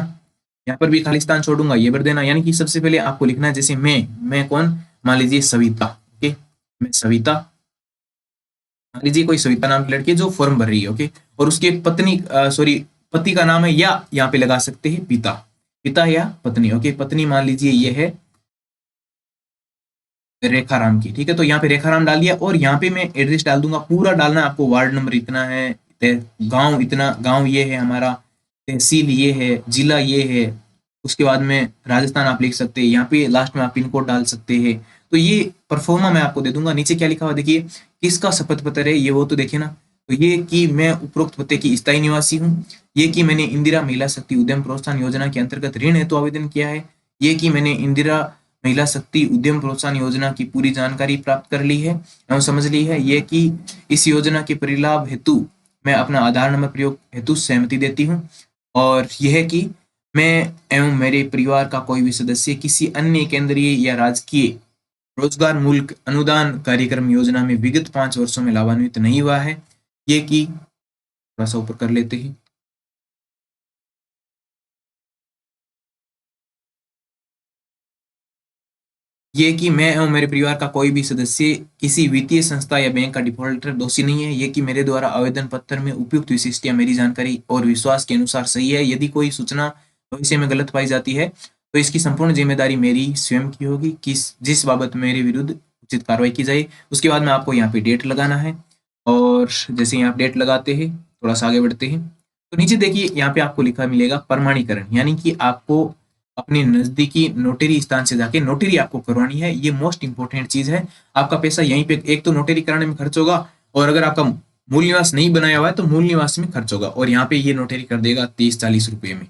यहाँ पर भी खाली स्थान छोड़ूंगा, ये भर देना। यानी कि सबसे पहले आपको लिखना है, जैसे मैं कौन, मान लीजिए सविता। ओके, मैं सविता, मान लीजिए कोई सविता नाम की लड़की है जो फॉर्म भर रही है। ओके, और उसके पत्नी सॉरी पति का नाम है, या यहाँ पे लगा सकते हैं पिता, पिता या पत्नी। ओके, पत्नी मान लीजिए ये है रेखा राम की। ठीक है, तो यहाँ पे रेखा राम डाल दिया और यहाँ पे मैं एड्रेस डाल दूंगा। पूरा डालना है आपको, वार्ड नंबर इतना है, गांव इतना, गांव ये है हमारा, तहसील ये है, जिला ये है। उसके बाद में राजस्थान आप लिख सकते हैं, यहाँ पे लास्ट में आप पिन कोड डाल सकते हैं। तो ये परफॉर्मा मैं आपको दे दूंगा। नीचे क्या लिखा हुआ देखिए, किसका शपथ पत्र है ये, वो तो देखिए ना। तो ये कि मैं उपरोक्त पते की स्थायी निवासी हूँ, ये कि मैंने इंदिरा महिला शक्ति उद्यम प्रोत्साहन योजना के अंतर्गत ऋण हेतु आवेदन किया है, ये कि मैंने इंदिरा महिला शक्ति उद्यम प्रोत्साहन योजना की पूरी जानकारी प्राप्त कर ली है एवं समझ ली है, ये कि इस योजना के परिलाभ हेतु मैं अपना आधार नंबर प्रयोग हेतु सहमति देती हूँ, और यह कि मैं एवं मेरे परिवार का कोई भी सदस्य किसी अन्य केंद्रीय या राजकीय रोजगार मूलक अनुदान कार्यक्रम योजना में विगत 5 वर्षों में लाभान्वित नहीं हुआ है, ये कि थोड़ा सा ऊपर कर लेते हैं। ये कि मैं एवं मेरे परिवार का कोई भी सदस्य किसी वित्तीय संस्था या बैंक का डिफॉल्टर दोषी नहीं है, ये कि मेरे द्वारा आवेदन पत्र में उपयुक्त विशिष्टियां मेरी जानकारी और विश्वास के अनुसार सही है। यदि कोई सूचना भविष्य में गलत पाई जाती है तो इसकी संपूर्ण जिम्मेदारी मेरी स्वयं की होगी, किस जिस बाबत मेरे विरुद्ध उचित कार्रवाई की जाए। उसके बाद में आपको यहाँ पे डेट लगाना है, और जैसे यहाँ डेट लगाते हैं थोड़ा सा आगे बढ़ते हैं तो नीचे देखिए यहाँ पे आपको लिखा मिलेगा प्रमाणीकरण, यानी कि आपको अपने नजदीकी नोटरी स्थान से जाके नोटरी आपको करवानी है। ये मोस्ट इंपोर्टेंट चीज है। आपका पैसा यहीं पे एक तो नोटरी कराने में खर्च होगा, और अगर आपका मूल निवास नहीं बनाया हुआ है तो मूल निवास में खर्च होगा, और यहाँ पे ये नोटरी कर देगा 30-40 रुपए में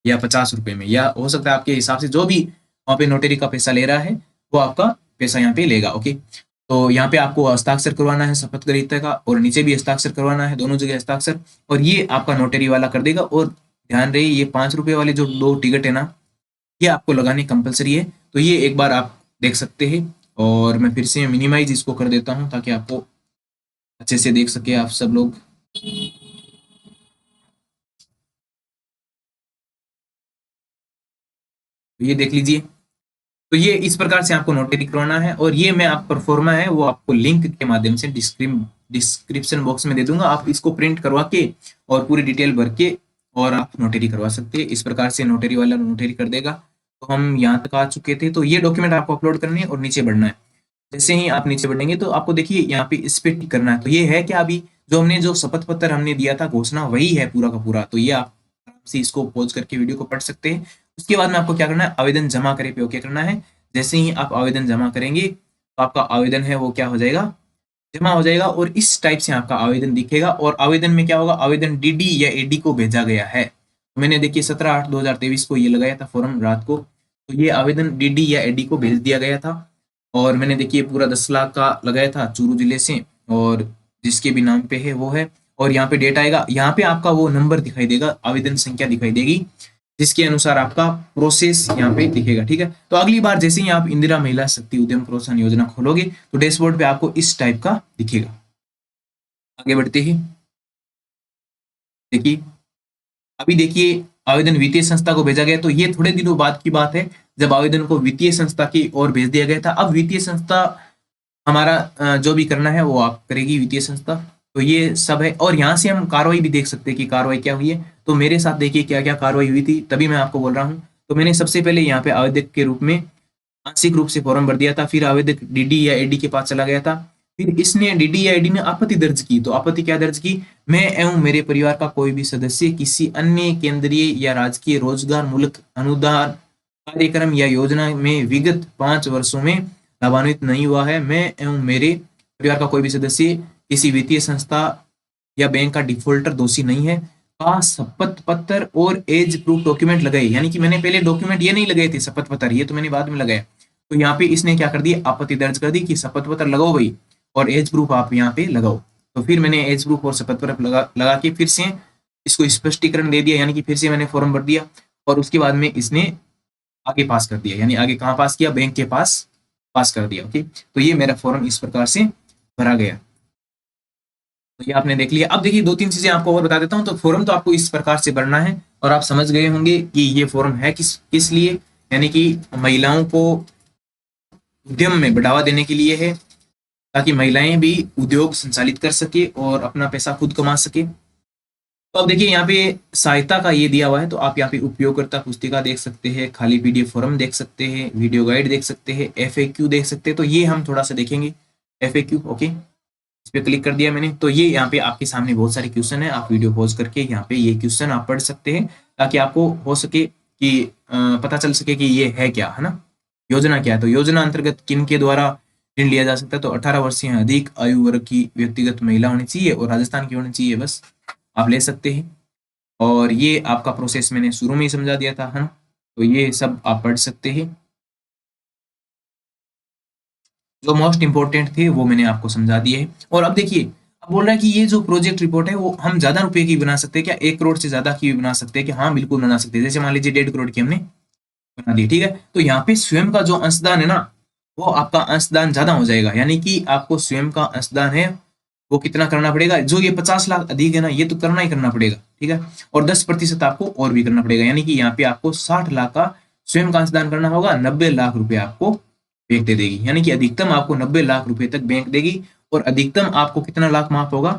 या 50 रुपए में, या हो सकता है आपके हिसाब से जो भी वहाँ पे नोटरी का पैसा ले रहा है वो आपका पैसा यहाँ पे लेगा। ओके, तो यहाँ पे आपको हस्ताक्षर करवाना है शपथ ग्रहीता का, और नीचे भी हस्ताक्षर करवाना है, दोनों जगह हस्ताक्षर, और ये आपका नोटरी वाला कर देगा। और ध्यान रहे ये 5 रुपए वाले जो 2 टिकट है ना, ये आपको लगानी कंपलसरी है। तो ये एक बार आप देख सकते हैं, और मैं फिर से मिनिमाइज इसको कर देता हूँ ताकि आपको अच्छे से देख सके आप सब लोग। तो ये देख लीजिए। तो ये इस प्रकार से आपको नोटरी करवाना है, और ये मैं आप परफॉर्मा है वो आपको लिंक के माध्यम से डिस्क्रिप्शन बॉक्स में दे दूंगा। आप इसको प्रिंट करवा के और पूरी डिटेल भर के और आप नोटरी करवा सकते हैं। इस प्रकार से नोटरी वाला नोटरी कर देगा। तो हम यहाँ तक आ चुके थे। तो ये डॉक्यूमेंट आपको अपलोड करने है और नीचे बढ़ना है। जैसे ही आप नीचे बढ़ेंगे तो आपको देखिए यहाँ पे इस पे टिक करना है। तो ये है क्या, अभी जो हमने जो शपथ पत्र हमने दिया था घोषणा, वही है पूरा का पूरा। तो ये आप आराम से इसको पॉज करके वीडियो को पढ़ सकते हैं। उसके बाद में आपको क्या करना है, आवेदन जमा करे पे ओके करना है। जैसे ही आप आवेदन जमा करेंगे तो आपका आवेदन है वो क्या हो जाएगा, जमा हो जाएगा, और इस टाइप से आपका आवेदन दिखेगा। और आवेदन में क्या होगा, आवेदन डीडी या एडी को भेजा गया है। तो मैंने देखिए 17/8/2023 को ये लगाया था फॉर्म रात को। तो ये आवेदन डीडी या एडी को भेज दिया गया था। और मैंने देखिए पूरा 10 लाख का लगाया था चूरू जिले से, और जिसके भी नाम पे है वो है। और यहाँ पे डेट आएगा, यहाँ पे आपका वो नंबर दिखाई देगा, आवेदन संख्या दिखाई देगी, जिसके अनुसार आपका प्रोसेस यहाँ पे दिखेगा। ठीक है। तो अगली बार जैसे ही आप इंदिरा महिला शक्ति उद्यम प्रोत्साहन योजना खोलोगे तो डैशबोर्ड पे आपको इस टाइप का दिखेगा। आगे बढ़ते ही देखिए, अभी देखिए आवेदन वित्तीय संस्था को भेजा गया। तो ये थोड़े दिनों बाद की बात है जब आवेदन को वित्तीय संस्था की ओर भेज दिया गया था। अब वित्तीय संस्था हमारा जो भी करना है वो आप करेगी वित्तीय संस्था। तो ये सब है, और यहाँ से हम कार्रवाई भी देख सकते हैं कि कार्रवाई क्या हुई है। तो मेरे साथ देखिए क्या क्या कार्रवाई हुई थी, तभी मैं आपको बोल रहा हूँ। तो मैंने सबसे पहले यहाँ पे आवेदक के रूप में आंशिक रूप से फॉर्म भर दिया था। फिर आवेदक डीडी या एडी के पास चला गया था। फिर इसने डीडी या एडी ने आपत्ति दर्ज की। तो आपत्ति क्या दर्ज की, मैं एवं मेरे परिवार का कोई भी सदस्य किसी अन्य केंद्रीय या राजकीय रोजगार मूलक अनुदान कार्यक्रम या योजना में विगत 5 वर्षों में लाभान्वित नहीं हुआ है। मैं एवं मेरे परिवार का कोई भी सदस्य किसी वित्तीय संस्था या बैंक का डिफॉल्टर दोषी नहीं है का शपथ पत्र और एज प्रूफ डॉक्यूमेंट लगाए। यानी कि मैंने पहले डॉक्यूमेंट ये नहीं लगाए थे शपथ पत्र, ये तो मैंने बाद में लगाया। तो यहाँ पे इसने क्या कर दिया, आपत्ति दर्ज कर दी कि शपथ पत्र लगाओ भाई, और एज प्रूफ आप यहाँ पे लगाओ। तो फिर मैंने एज प्रूफ और शपथ पत्र लगा के फिर से इसको स्पष्टीकरण दे दिया, यानी कि फिर से मैंने फॉर्म भर दिया। और उसके बाद में इसने आगे पास कर दिया, यानी आगे कहाँ पास किया, बैंक के पास पास कर दिया। ओके, तो ये मेरा फॉर्म इस प्रकार से भरा गया। तो ये आपने देख लिया। अब देखिए 2-3 चीजें आपको और बता देता हूँ। तो फॉर्म तो आपको इस प्रकार से भरना है, और आप समझ गए होंगे कि ये फॉर्म है किस किस लिए, यानी कि महिलाओं को उद्यम में बढ़ावा देने के लिए है, ताकि महिलाएं भी उद्योग संचालित कर सके और अपना पैसा खुद कमा सके। तो अब देखिए यहाँ पे सहायता का ये दिया हुआ है। तो आप यहाँ पे उपयोगकर्ता पुस्तिका देख सकते हैं, खाली पीडीएफ फॉर्म देख सकते हैं, वीडियो गाइड देख सकते हैं, एफएक्यू देख सकते हैं। तो ये हम थोड़ा सा देखेंगे एफएक्यू। ओके, इस पे क्लिक कर दिया मैंने। तो ये यहाँ पे आपके सामने बहुत सारे क्वेश्चन है, आप वीडियो पॉज करके यहाँ पे ये क्वेश्चन आप पढ़ सकते हैं, ताकि आपको हो सके कि पता चल सके कि ये है क्या, है ना, योजना क्या है। तो योजना अंतर्गत किन के द्वारा ऋण लिया जा सकता है। तो 18 वर्ष से अधिक आयु वर्ग की व्यक्तिगत महिला होनी चाहिए और राजस्थान की होनी चाहिए, बस आप ले सकते हैं। और ये आपका प्रोसेस मैंने शुरू में ही समझा दिया था, है ना। तो ये सब आप पढ़ सकते हैं, जो मोस्ट इंपॉर्टेंट थे वो मैंने आपको समझा दिए है। और अब देखिए, अब बोल रहा है कि ये जो प्रोजेक्ट रिपोर्ट है वो हम ज्यादा रुपए की बना सकते हैं क्या, 1 करोड़ से ज्यादा की भी बना सकते हैं कि, हाँ बिल्कुल बना सकते हैं। जैसे मान लीजिए 1.5 करोड़ की हमने बना दी, ठीक है। तो यहाँ पे स्वयं का जो अंशदान है ना, वो आपका अंशदान ज्यादा हो जाएगा। यानी कि आपको स्वयं का अंशदान है वो कितना करना पड़ेगा, जो ये 50 लाख अधिक है ना, ये तो करना ही करना पड़ेगा, ठीक है। और 10% आपको और भी करना पड़ेगा, यानी कि यहाँ पे आपको 60 लाख का स्वयं का अंशदान करना होगा। 90 लाख रुपए आपको बैंक दे देगी, यानी कि अधिकतम आपको 90 लाख रुपए तक बैंक देगी। और अधिकतम आपको कितना लाख माफ होगा,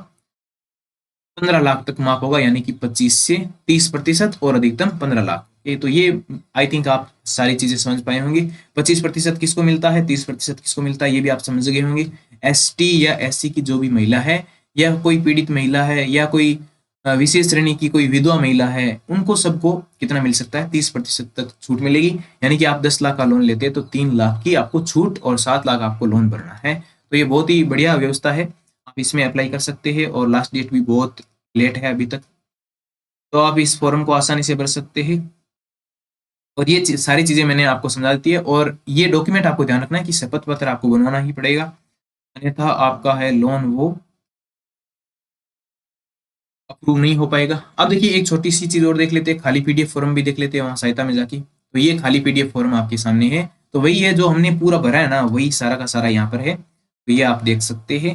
15 लाख तक माफ होगा, यानी कि 25 से 30%, और अधिकतम 15 लाख। तो ये आई थिंक आप सारी चीजें समझ पाए होंगे। 25% किसको मिलता है, 30% किसको मिलता है, ये भी आप समझ गए होंगे। एसटी या एससी की जो भी महिला है, या कोई पीड़ित महिला है, या कोई विशेष श्रेणी की कोई विधवा महिला है, उनको सबको कितना मिल सकता है, 30% तक छूट मिलेगी। यानी कि आप 10 लाख का लोन लेते हैं तो 3 लाख की आपको छूट और 7 लाख आपको लोन भरना है। तो ये बहुत ही बढ़िया व्यवस्था है, आप इसमें अप्लाई कर सकते हैं। और लास्ट डेट भी बहुत लेट है अभी तक, तो आप इस फॉर्म को आसानी से भर सकते हैं। और ये सारी चीजें मैंने आपको समझा दी है। और ये डॉक्यूमेंट आपको ध्यान रखना है कि शपथ पत्र आपको बनवाना ही पड़ेगा, अन्यथा आपका है लोन वो अप्रूव नहीं हो पाएगा। अब देखिए एक छोटी सी चीज और देख लेते हैं, खाली पीडीएफ फॉर्म भी देख लेते हैं वहां सहायता में जाके। तो ये खाली पीडीएफ फॉर्म आपके सामने है, तो वही है जो हमने पूरा भरा है ना, वही सारा का सारा यहाँ पर है। तो ये आप देख सकते हैं।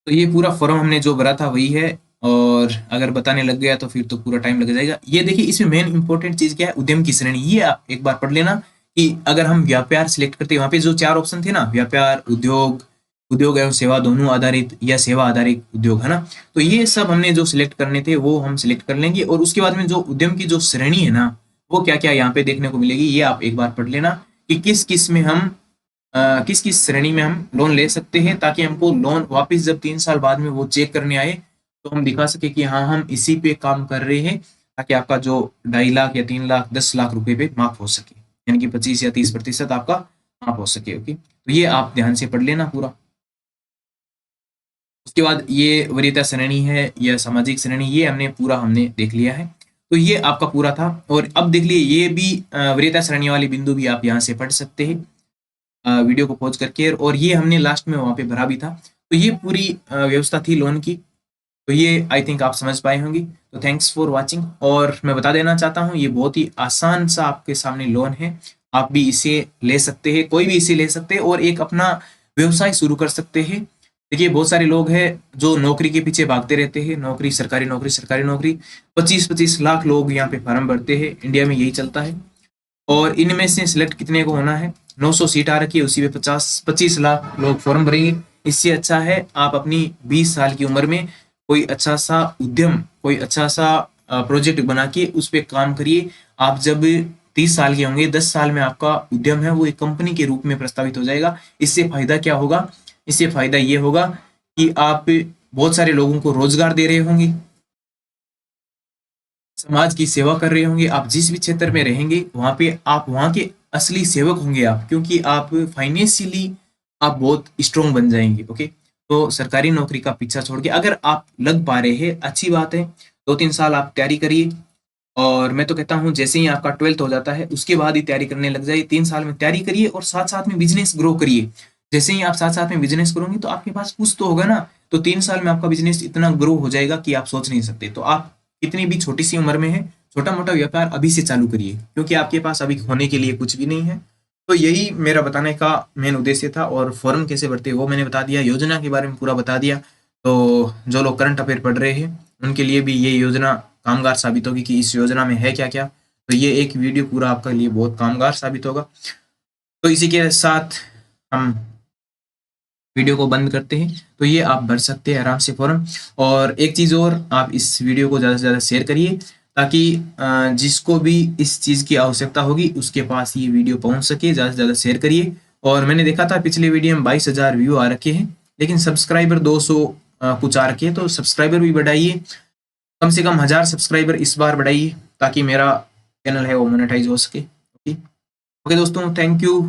तो ये पूरा फॉर्म हमने जो भरा था वही है, और अगर बताने लग गया तो फिर तो पूरा टाइम लग जाएगा। ये देखिए इसमें मेन इंपॉर्टेंट चीज क्या है, उद्यम की श्रेणी, ये आप एक बार पढ़ लेना कि अगर हम व्यापार सिलेक्ट करते हैं, वहां पे जो 4 ऑप्शन थे ना, व्यापार, उद्योग, उद्योग एवं सेवा दोनों आधारित, या सेवा आधारित उद्योग, है ना। तो ये सब हमने जो सिलेक्ट करने थे वो हम सिलेक्ट कर लेंगे, और उसके बाद में जो उद्यम की जो श्रेणी है ना, वो क्या क्या यहाँ पे देखने को मिलेगी, ये आप एक बार पढ़ लेना कि किस किस में हम किस किस श्रेणी में हम लोन ले सकते हैं, ताकि हमको लोन वापस जब 3 साल बाद में वो चेक करने आए तो हम दिखा सके कि हाँ हम इसी पे काम कर रहे हैं, ताकि आपका जो 2.5 लाख या 3 लाख 10 लाख रुपए पे माफ हो सके, यानी कि 25 या 30% आपका माफ हो सके। ओके, तो ये आप ध्यान से पढ़ लेना पूरा। उसके बाद ये वरीयता श्रेणी है या सामाजिक श्रेणी, ये हमने देख लिया है। तो ये आपका पूरा था, और अब देख लिए ये भी वरीयता श्रेणी वाले बिंदु भी आप यहाँ से पढ़ सकते हैं वीडियो को पॉज करके, और ये हमने लास्ट में वहां पे भरा भी था। तो ये पूरी व्यवस्था थी लोन की। तो ये आई थिंक आप समझ पाए होंगे। तो थैंक्स फॉर वाचिंग, और मैं बता देना चाहता हूँ ये बहुत ही आसान सा आपके सामने लोन है, आप भी इसे ले सकते हैं, कोई भी इसे ले सकते हैं और एक अपना व्यवसाय शुरू कर सकते हैं। देखिए बहुत सारे लोग हैं जो नौकरी के पीछे भागते रहते हैं, नौकरी, सरकारी नौकरी, सरकारी नौकरी, 25-25 लाख लोग यहाँ पे फॉर्म भरते हैं, इंडिया में यही चलता है। और इनमें से सिलेक्ट कितने को होना है, 900 सीट आ रखी है, उसी में 25 लाख लोग फॉर्म भरेंगे। इससे अच्छा है आप अपनी 20 साल की उम्र में कोई अच्छा सा उद्यम, कोई अच्छा सा प्रोजेक्ट बना के उस पर काम करिए। आप जब 30 साल के होंगे, 10 साल में आपका उद्यम है वो एक कंपनी के रूप में प्रस्तावित हो जाएगा। इससे फायदा क्या होगा, इससे फायदा ये होगा कि आप बहुत सारे लोगों को रोजगार दे रहे होंगे, समाज की सेवा कर रहे होंगे। आप जिस भी क्षेत्र में रहेंगे वहां पे आप वहां के असली सेवक होंगे आप, क्योंकि आप फाइनेंशियली आप बहुत स्ट्रोंग बन जाएंगे। ओके, तो सरकारी नौकरी का पीछा छोड़ के अगर आप लग पा रहे हैं अच्छी बात है, 2-3 साल आप तैयारी करिए। और मैं तो कहता हूँ जैसे ही आपका 12th हो जाता है उसके बाद ही तैयारी करने लग जाइए, 3 साल में तैयारी करिए और साथ साथ में बिजनेस ग्रो करिए। जैसे ही आप साथ साथ में बिजनेस करोगे तो आपके पास कुछ तो होगा ना, तो 3 साल में आपका बिजनेस इतना ग्रो हो जाएगा कि आप सोच नहीं सकते। तो आप कितनी भी छोटी सी उम्र में है, छोटा मोटा व्यापार अभी से चालू करिए, क्योंकि आपके पास अभी होने के लिए कुछ भी नहीं है। तो यही मेरा बताने का मेन उद्देश्य था, और फॉर्म कैसे भरते हैं वो मैंने बता दिया, योजना के बारे में पूरा बता दिया। तो जो लोग करंट अफेयर पढ़ रहे हैं उनके लिए भी ये योजना कामगार साबित होगी कि इस योजना में है क्या क्या। तो ये एक वीडियो पूरा आपके लिए बहुत कामगार साबित होगा। तो इसी के साथ हम वीडियो को बंद करते हैं। तो ये आप भर सकते हैं आराम से फॉर्म। और एक चीज़ और, आप इस वीडियो को ज़्यादा से ज़्यादा शेयर करिए, ताकि जिसको भी इस चीज़ की आवश्यकता होगी उसके पास ये वीडियो पहुंच सके। ज़्यादा से ज़्यादा शेयर करिए। और मैंने देखा था पिछले वीडियो में 22,000 व्यू आ रखे हैं, लेकिन सब्सक्राइबर 200 कुछ आ रखे हैं। तो सब्सक्राइबर भी बढ़ाइए, कम से कम 1000 सब्सक्राइबर इस बार बढ़ाइए, ताकि मेरा चैनल है वो मोनेटाइज हो सके। ओके, ओके दोस्तों, थैंक यू